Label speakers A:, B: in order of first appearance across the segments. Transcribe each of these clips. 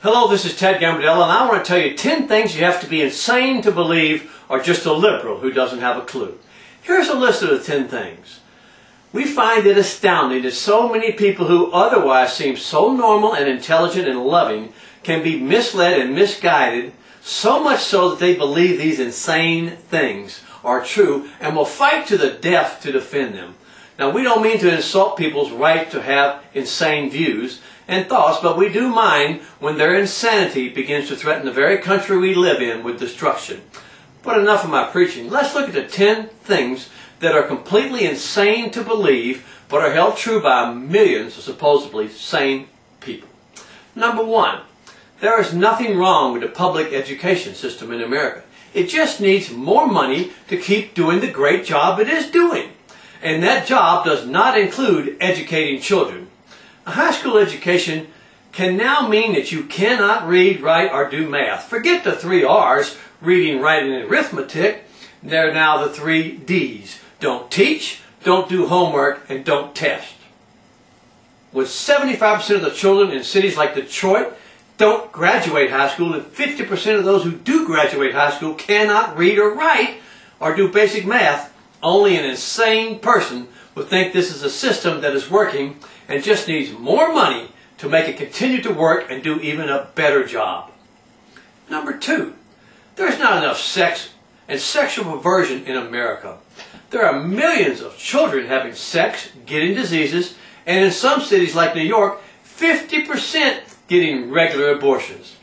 A: Hello, this is Ted Gambardella, and I want to tell you 10 things you have to be insane to believe or just a liberal who doesn't have a clue. Here's a list of the 10 things. We find it astounding that so many people who otherwise seem so normal and intelligent and loving can be misled and misguided, so much so that they believe these insane things are true and will fight to the death to defend them. Now, we don't mean to insult people's right to have insane views and thoughts, but we do mind when their insanity begins to threaten the very country we live in with destruction. But enough of my preaching. Let's look at the 10 things that are completely insane to believe, but are held true by millions of supposedly sane people. Number 1, there is nothing wrong with the public education system in America. It just needs more money to keep doing the great job it is doing. And that job does not include educating children. A high school education can now mean that you cannot read, write, or do math. Forget the 3 R's, reading, writing, and arithmetic. They're now the 3 D's. Don't teach, don't do homework, and don't test. With 75% of the children in cities like Detroit don't graduate high school, and 50% of those who do graduate high school cannot read or write or do basic math, only an insane person would think this is a system that is working and just needs more money to make it continue to work and do even a better job. Number 2, there's not enough sex and sexual perversion in America. There are millions of children having sex, getting diseases, and in some cities like New York, 50% getting regular abortions.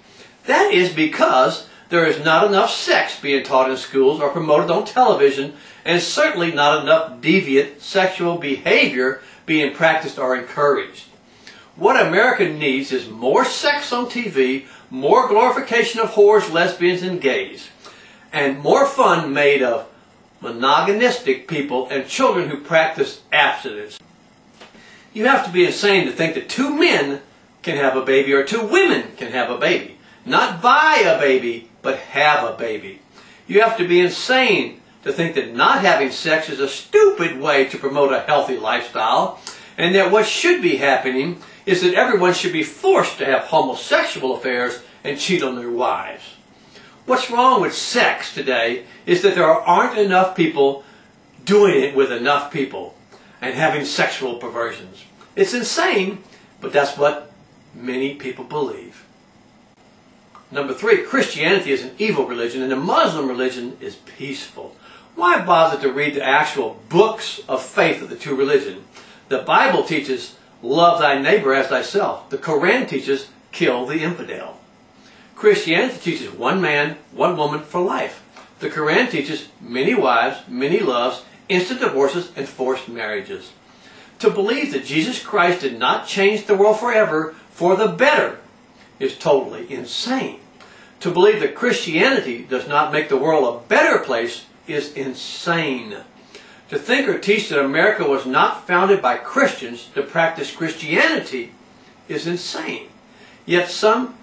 A: That is because there is not enough sex being taught in schools or promoted on television, and certainly not enough deviant sexual behavior being practiced or encouraged. What America needs is more sex on TV, more glorification of whores, lesbians, and gays, and more fun made of monoganistic people and children who practice abstinence. You have to be insane to think that 2 men can have a baby or 2 women can have a baby. Not buy a baby, but have a baby. You have to be insane to think that not having sex is a stupid way to promote a healthy lifestyle, and that what should be happening is that everyone should be forced to have homosexual affairs and cheat on their wives. What's wrong with sex today is that there aren't enough people doing it with enough people and having sexual perversions. It's insane, but that's what many people believe. Number 3, Christianity is an evil religion and the Muslim religion is peaceful. Why bother to read the actual books of faith of the 2 religions? The Bible teaches, love thy neighbor as thyself. The Quran teaches, kill the infidel. Christianity teaches 1 man, 1 woman for life. The Quran teaches many wives, many loves, instant divorces, and forced marriages. To believe that Jesus Christ did not change the world forever for the better is totally insane. To believe that Christianity does not make the world a better place is insane. To think or teach that America was not founded by Christians to practice Christianity is insane. Yet some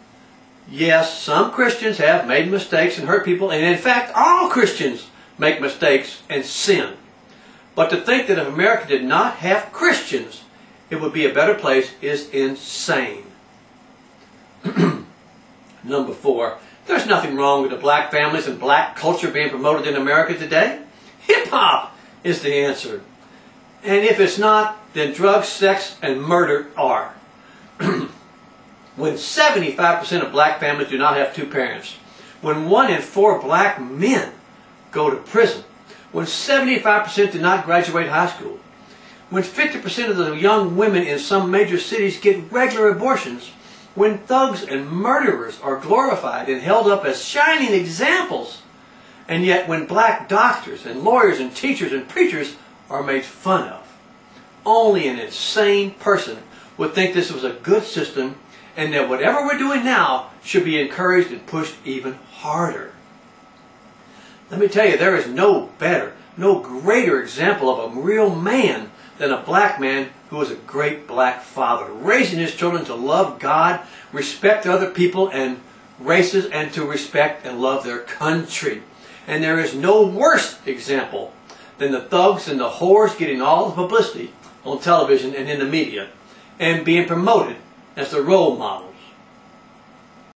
A: Christians have made mistakes and hurt people, and in fact all Christians make mistakes and sin. But to think that if America did not have Christians, it would be a better place is insane. Number 4, there's nothing wrong with the black families and black culture being promoted in America today. Hip-hop is the answer. And if it's not, then drugs, sex, and murder are. When 75% of black families do not have 2 parents, when 1 in 4 black men go to prison, when 75% do not graduate high school, when 50% of the young women in some major cities get regular abortions, when thugs and murderers are glorified and held up as shining examples, and yet when black doctors and lawyers and teachers and preachers are made fun of. Only an insane person would think this was a good system and that whatever we're doing now should be encouraged and pushed even harder. Let me tell you, there is no better, no greater example of a real man than a black man who was a great black father, raising his children to love God, respect other people and races, and to respect and love their country. And there is no worse example than the thugs and the whores getting all the publicity on television and in the media and being promoted as the role model.